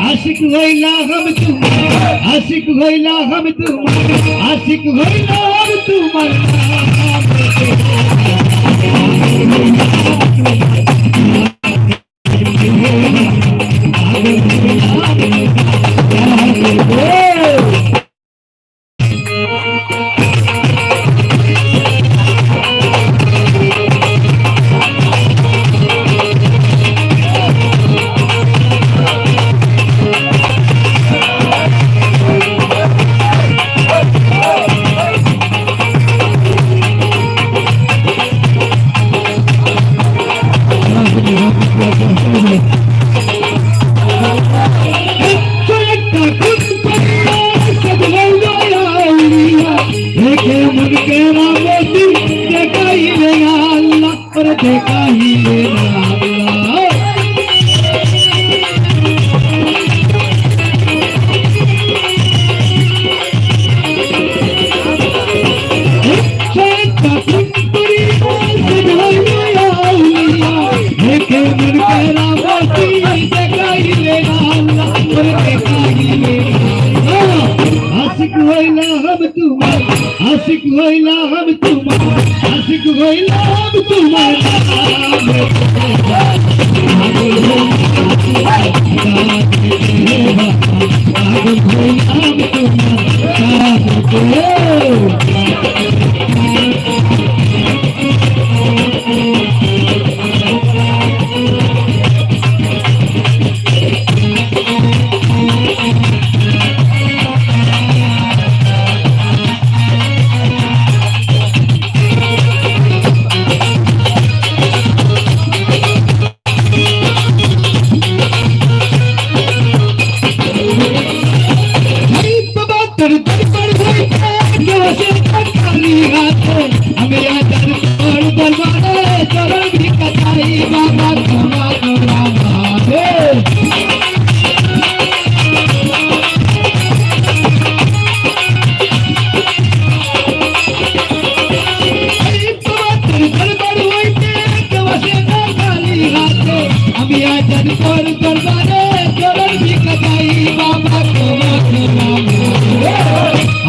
आशिक होइला हम तुम्हार आशिक होइला हम तुम्हार आशिक होइला हम तुम्हार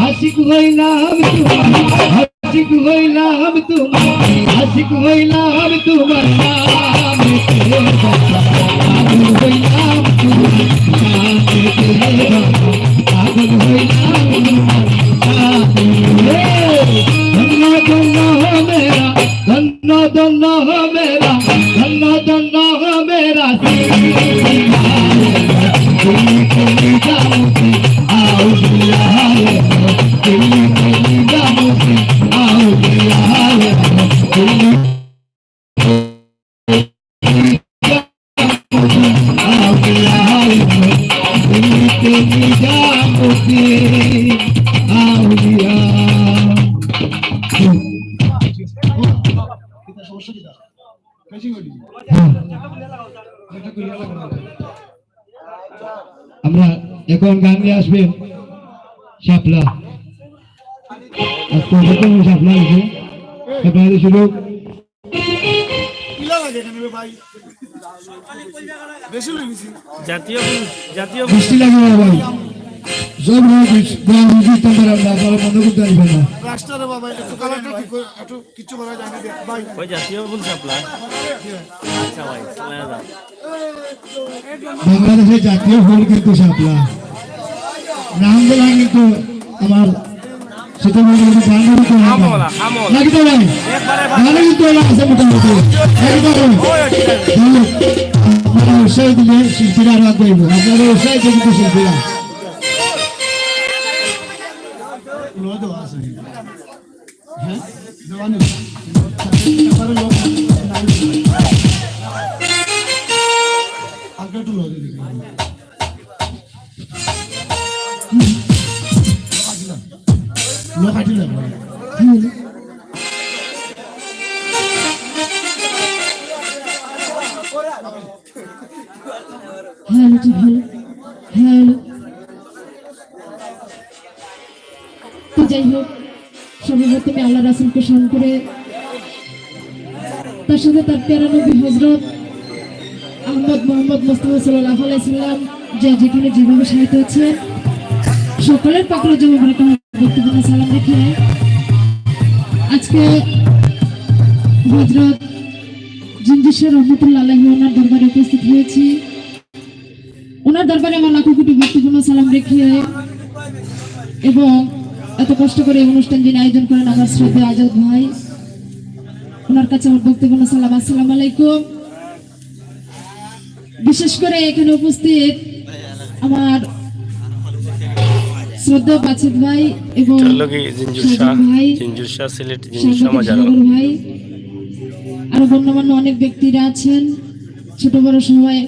आशिक होइला हम तुम्हार आशिक होइला हम तुम्हार आशिक होइला हम तुम्हार धन्ना हो मेरा धन्ना हो मेरा আমরা এখন গান নিয়ে আসবেন শাপলা আজকে নতুন শাপলা আছে শাপলা শুরু কিলা লাগে না ভাই জাতীয় জাতীয় বৃষ্টি লাগে না ভাই সব বুঝি তোমার আপনারা মনে করতে পারবেন না রাষ্ট্রের বাবা একটু কালারটা ঠিক করে একটু কিছু করা যায় না ভাই ওই জাতীয় ফুল সাপ্লাই আচ্ছা ভাই চলে যাও বাংলাদেশের জাতীয় ফুল কিন্তু শাপলা নাম বলা কিন্তু আমার সেটা হামলা হামলা লাগতে ভাই ভালো কিন্তু আছে মোটামুটি আপনারা উৎসাহ দিলে শিল্পীরা রাত দেব আপনারা উৎসাহ দিলে কিন্তু শিল্পীরা হ্যাঁ দেওয়ানি লোক আগে একটু লোক লোক আটি লাগবে হ্যালো ঠিক হ্যালো হ্যালো তো যাই হোক সর্বপ্রথমে আল্লাহ রাসূলকে স্মরণ করে তার সাথে তার প্যারা নবী হযরত আহমদ মোহাম্মদ মুস্তাফা সাল্লাল্লাহু আলাইহি সাল্লাম যে যেখানে যেভাবে সাহিত্য হচ্ছে সকলের পাকড়ে জমা করে বক্তব্য সালাম রেখে আজকে হযরত জিঞ্জির রহমতুল্লাহ আলাইহি ওনার দরবারে উপস্থিত হয়েছি। ওনার দরবারে আমার লাখো কোটি ব্যক্তিপূর্ণ সালাম রেখে এবং এত কষ্ট করে এই অনুষ্ঠান যিনি আয়োজন করেন আমার শ্রদ্ধেয় আজাদ ভাই, ওনার কাছে আমার ব্যক্তিপূর্ণ সালাম। আসসালামু আলাইকুম। বিশেষ করে এখানে উপস্থিত আমার শ্রদ্ধেয় বাছিত ভাই এবং জিঞ্জুর শাহ সিলেট জিঞ্জুর শাহ ভাই, আরো গণ্যমান্য অনেক ব্যক্তিরা আছেন, ছোট বড় সবাই,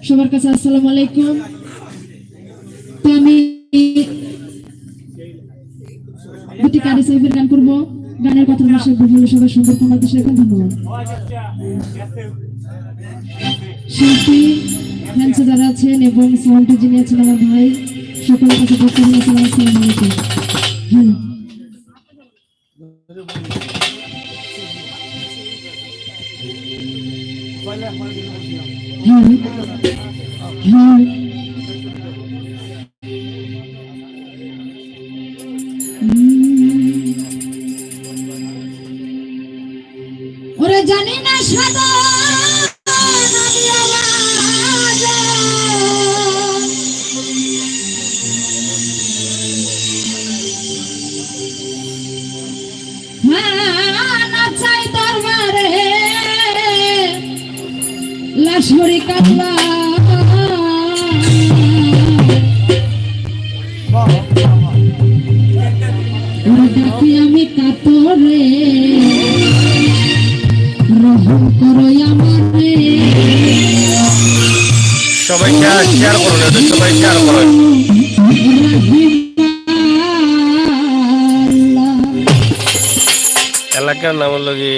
সবার কাছে আসসালামু আলাইকুম। তো আমি দুটি কারি সাহেবের গান করবো, গানের কথা ভাষায় বলবো, সবাই সুন্দর কমাতে শেখেন। ধন্যবাদ। শিল্পী ফ্যান্সে যারা আছেন এবং সাউন্ডে যিনি আছেন আমার ভাই, সকলের কাছে বক্তব্য আসসালামু আলাইকুম। হ্যালো ওরে জানি না সাদা চাই দরবারে লাশরি কাটলা ডাকি আমি কাতরে রহম করো আমারে। সবাই শেয়ার করুন, সবাই শেয়ার করুন। এলাকার নাম হলো কি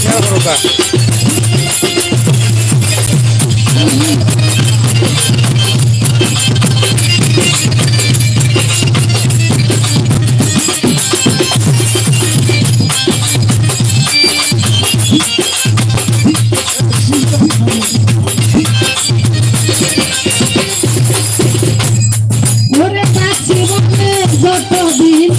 শেয়ার করো ওরে কাছে বলে যতদিন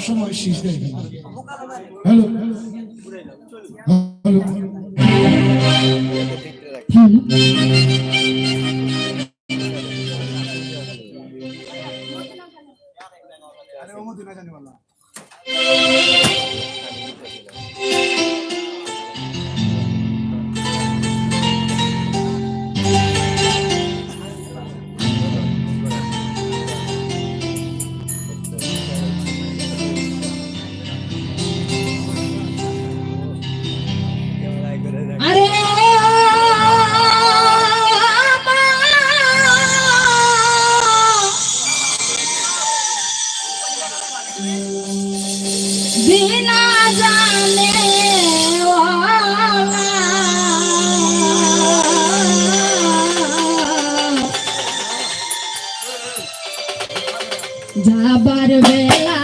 সবসময় শীষ দেয়। হ্যালো হ্যালো হ্যালো আরে ও মধ্যে না জানি বলা আরে বিনা জানে যাবার বেলা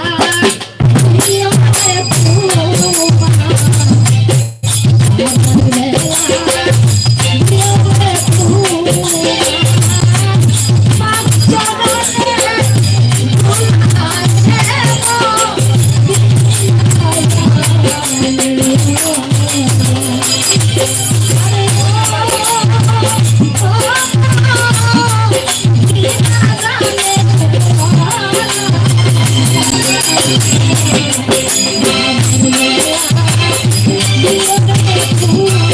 Thank you.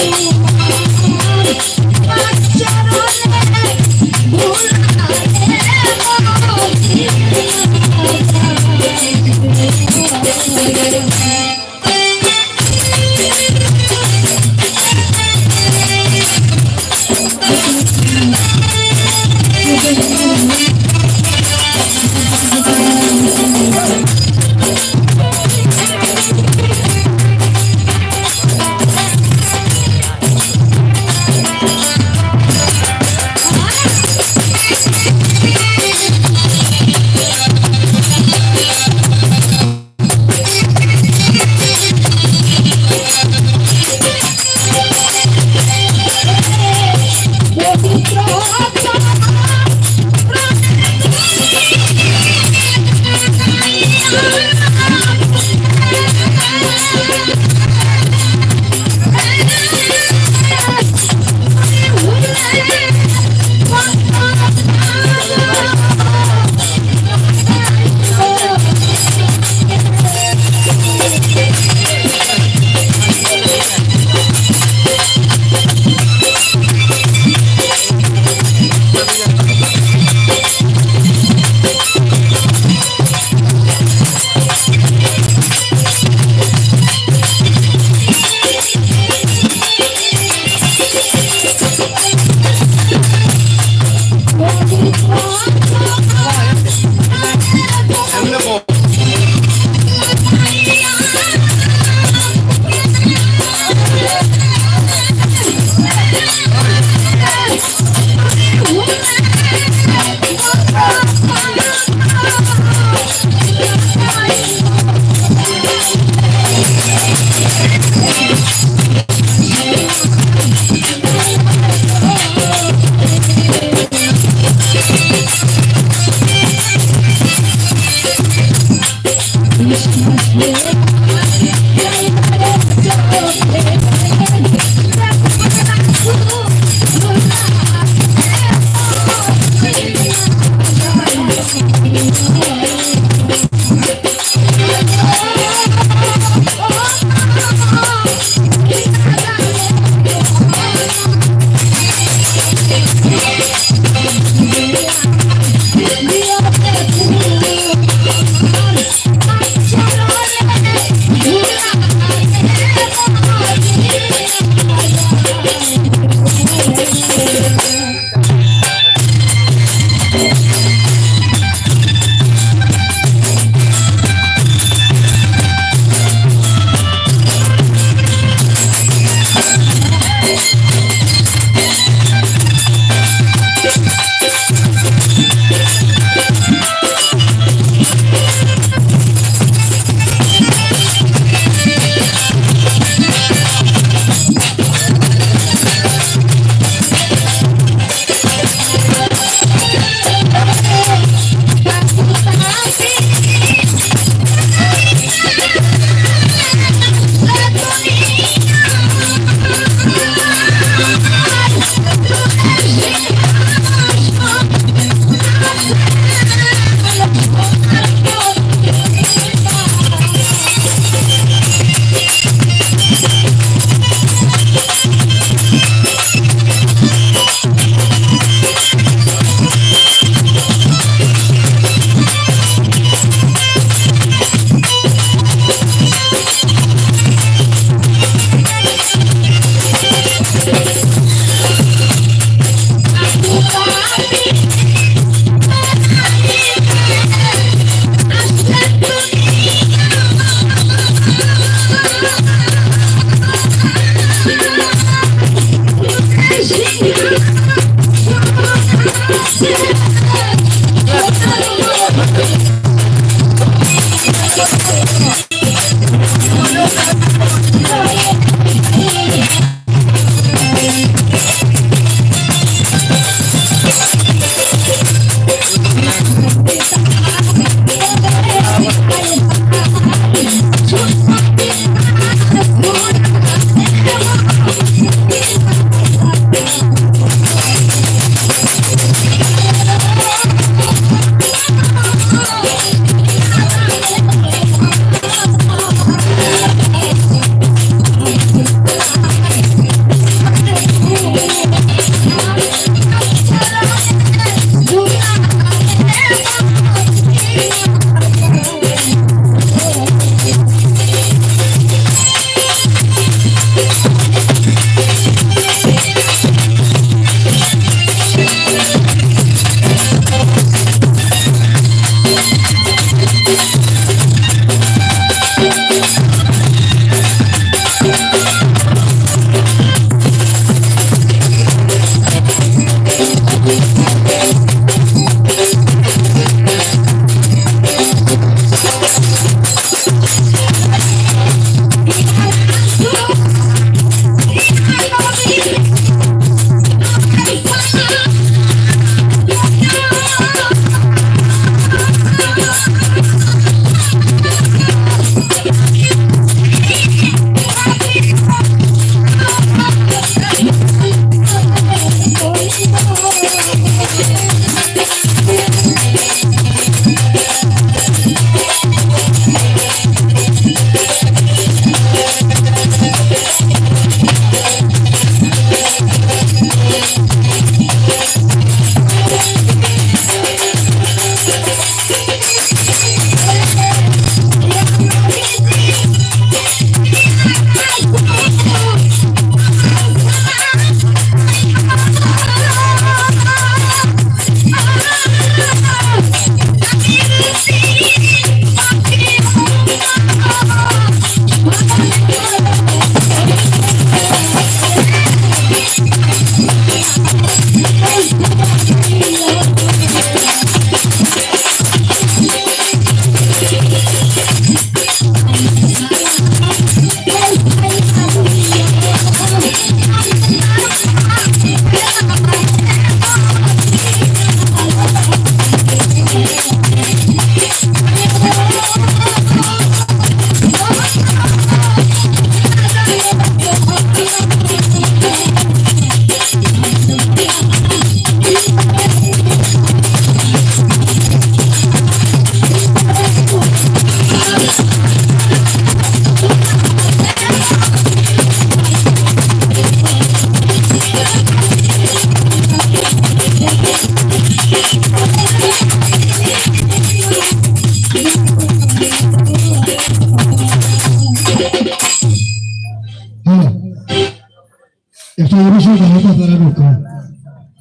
একটা অবশ্যই ভালো আপনারা ঢুকা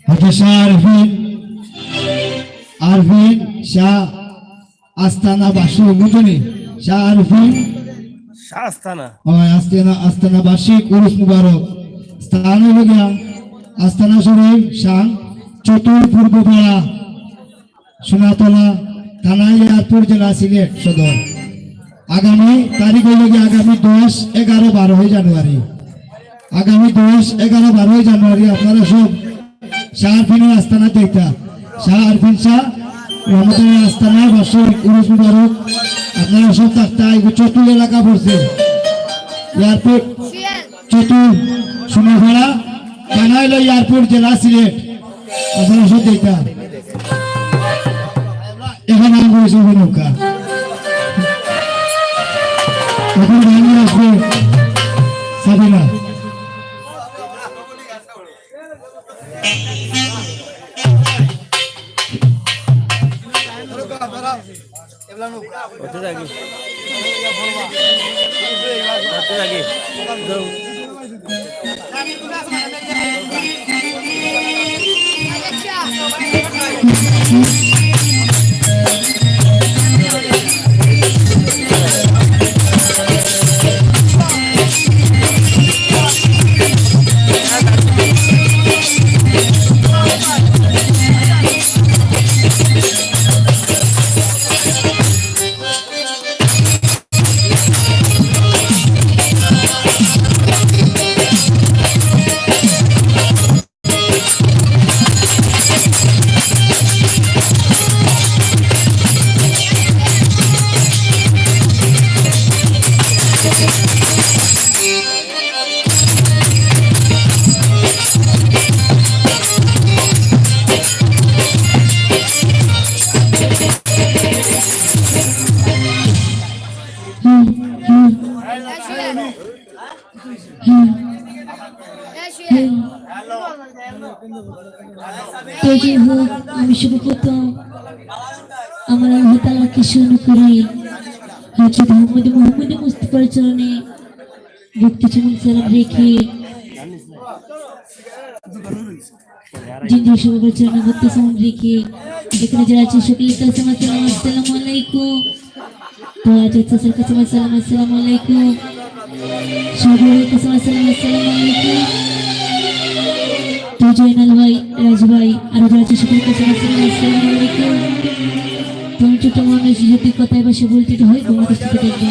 হয়তো শাহ আরফিন শাহ আস্তানা বাসী বুঝুনি শাহ আরফিন শাস্তানা আস্তানা বার্ষিক উরুস মুবারক স্থান হল গিয়া আস্তানা শরীফ শাহ চতুর পূর্বপাড়া সোনাতলা থানা এয়ারপোর্ট জেলা সিলেট সদর আগামী তারিখ হইল গিয়ে আগামী 10, 11, 12 জানুয়ারি আগামী 10, 11, 12 জানুয়ারি আপনারা সব শাহ আরফিনের আস্তানা দেখতা শাহ আরফিন শাহ রহমতুল্লাহ আস্তানা বার্ষিক উরুস মুবারক আপনারা সব থাকতা চতুর এলাকা পড়ছে এয়ারপোর্ট চতুর সোনাপাড়া থানা হইল এয়ারপোর্ট জেলা সিলেট আপনারা সব দেখতা এখন নাম রয়েছে নৌকা এখন ভাঙিয়ে আসবে সাবিনা কত থাকি কত থাকি তো যাই হোক আমি সর্বপ্রথম আমার আল্লাহ তাআলাকে স্মরণ করি হযরত মুহাম্মদ মুস্তাফার চরণে ভক্তি চরণ সালাম রেখে জিন্দি সবার চরণে ভক্তি সালাম রেখে এখানে যারা আছে সকলের কাছে আসসালামু আলাইকুম তো আজ স্যার কাছে আসসালামু আলাইকুম সকলের কাছে আসসালামু আলাইকুম তো জয়নাল ভাই রাজ ভাই আর যারা আছে সকলের কাছে আসসালামু আলাইকুম তুমি ছোট মানুষ যদি কথায় বসে বলতে হয় তোমার কাছ থেকে দেখবে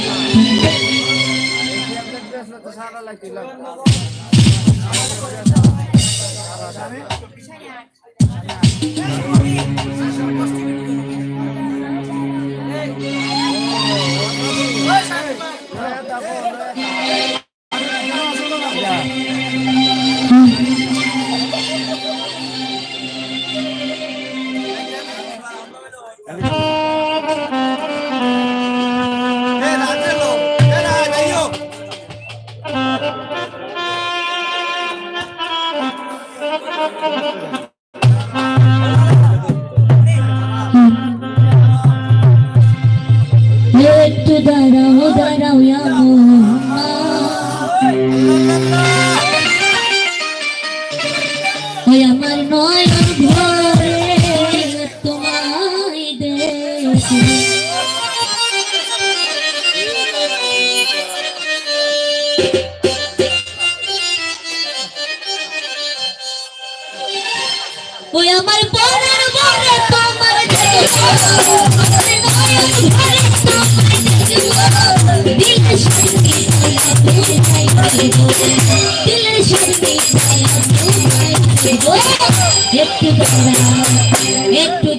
একটু দাঁড়াও দাঁড়াও ইয়া ওই আমার নয়ন ভরে তোমায় দেখে ওই আমার পরের বরে তোমার দিলের শান্তি একটু দাঁড়াও একটু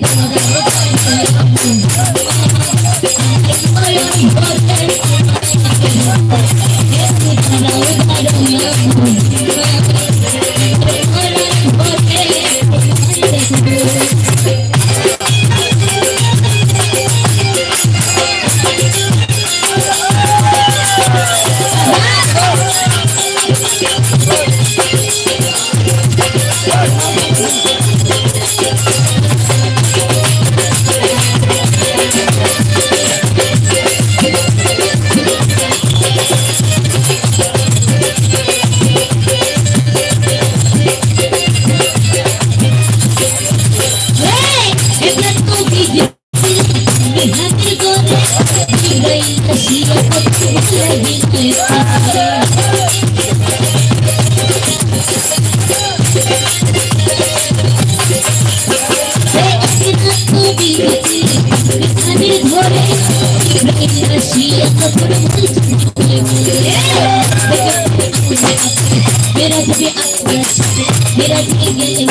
से अपना छाते मेरा जी गेले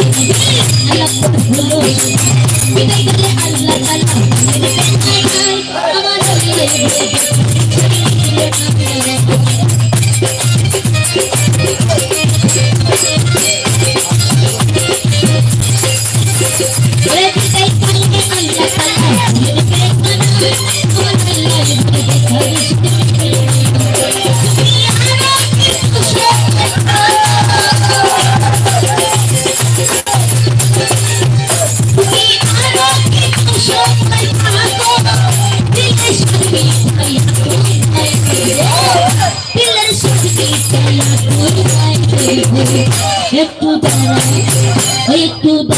अल्लाह को भूलो विदाई करे अल्लाह ताला मेरे आई आई আমার একটু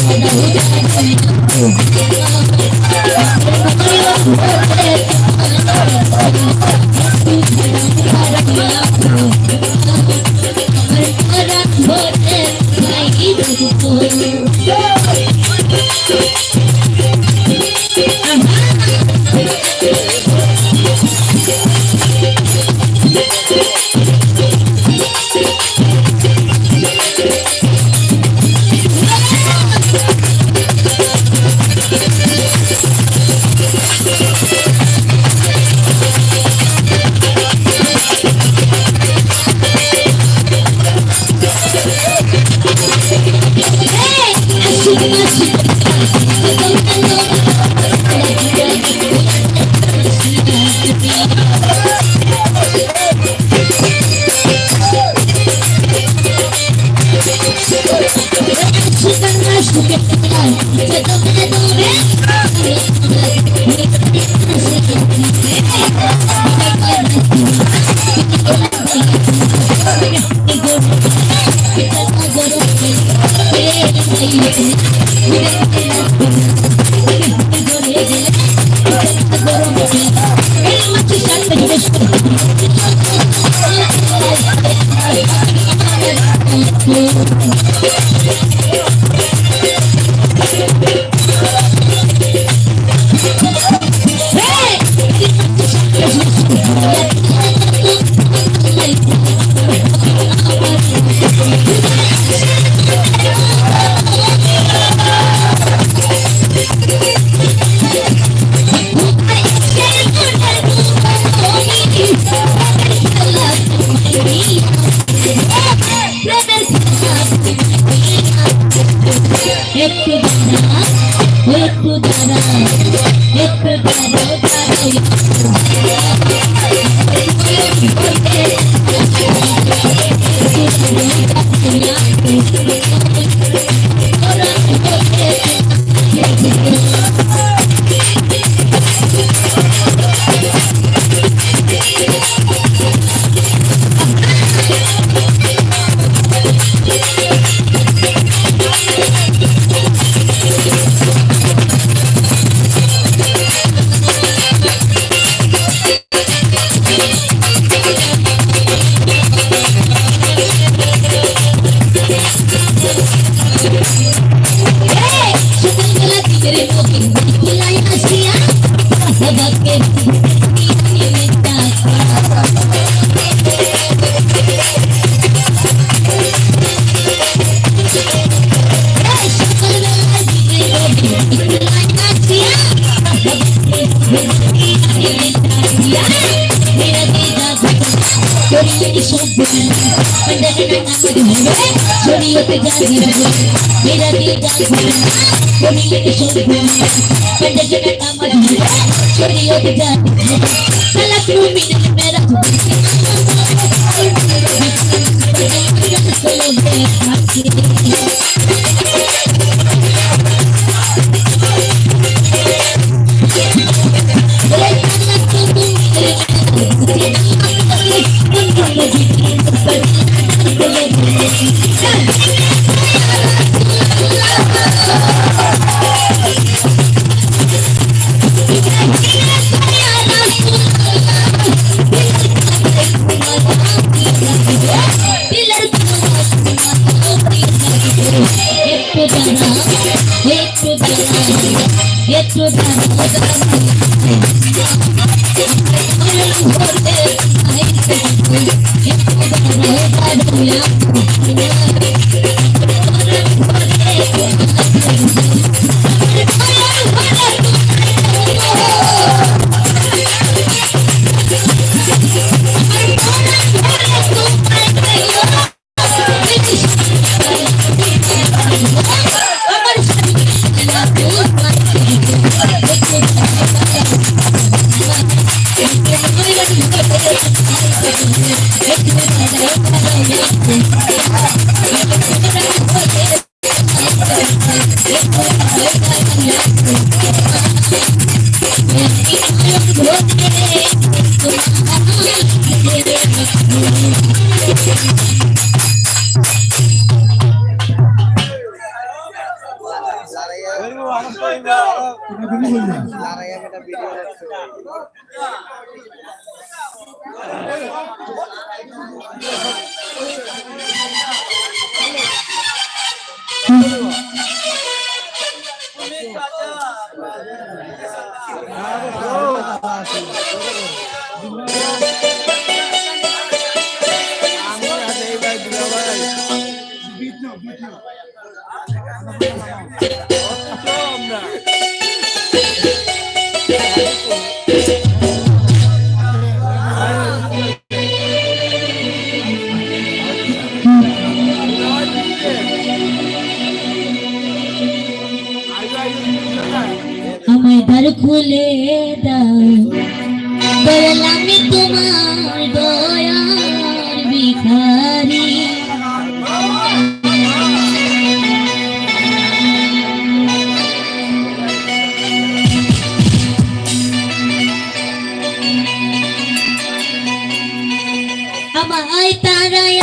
शरीयत जागी मेरा दिल जागा कोनी के शोध पंडित ने काम दिया शरीयत जागी कला तू मिनट मेरा Yeah. আমায় দ্বার খুলে দাও দয়াল আমি তোমার দয়ার ভিখারি আমায় তারাই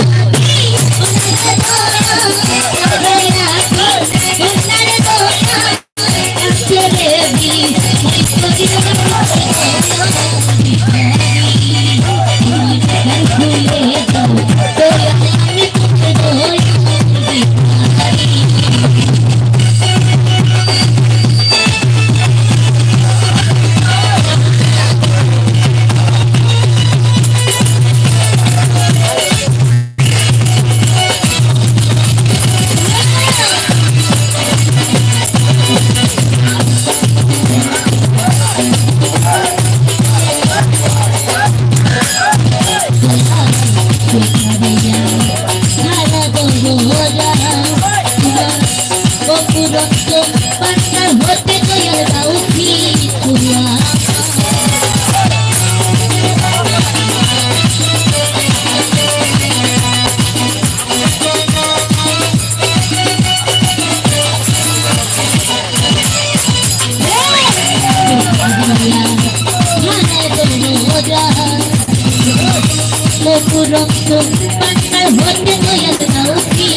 রক্ত পান্নার হতে দয়াল দাও কি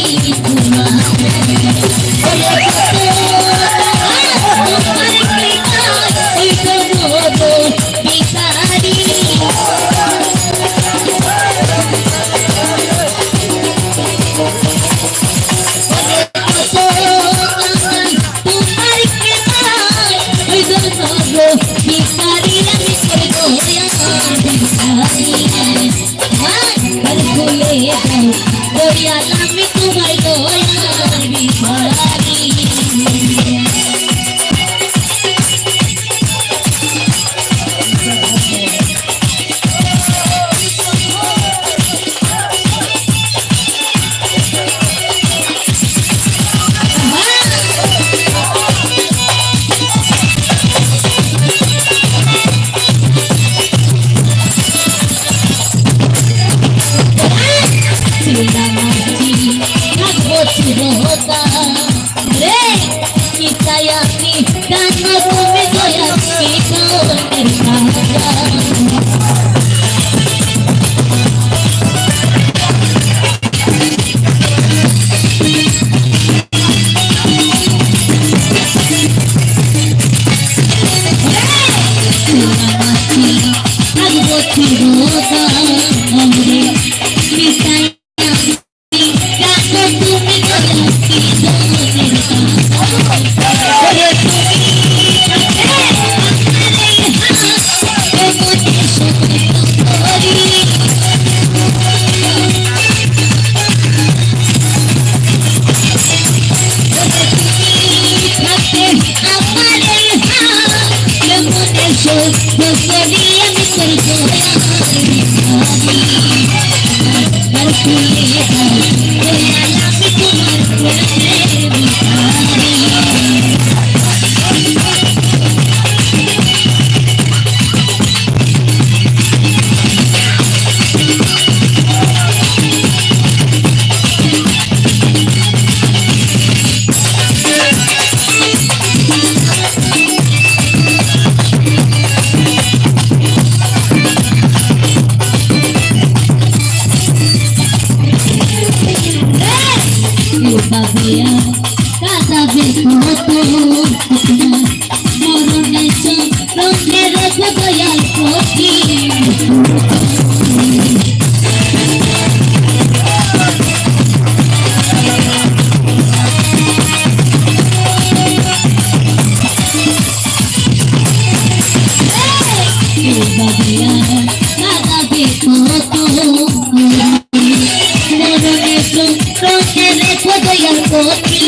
সখী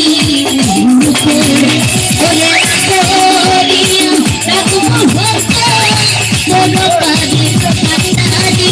ওরে করিয়া রাখবো ভক্ত কোন কাজে কাটারি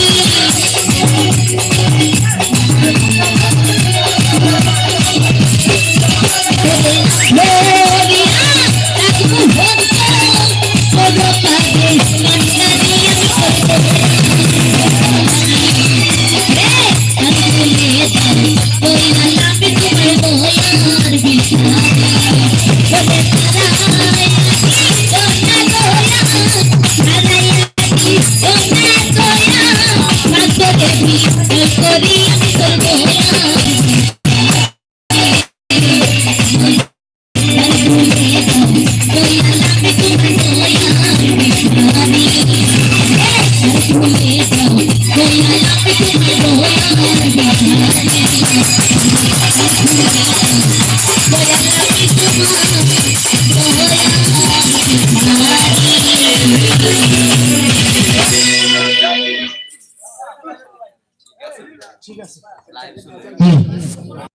হ্যাঁ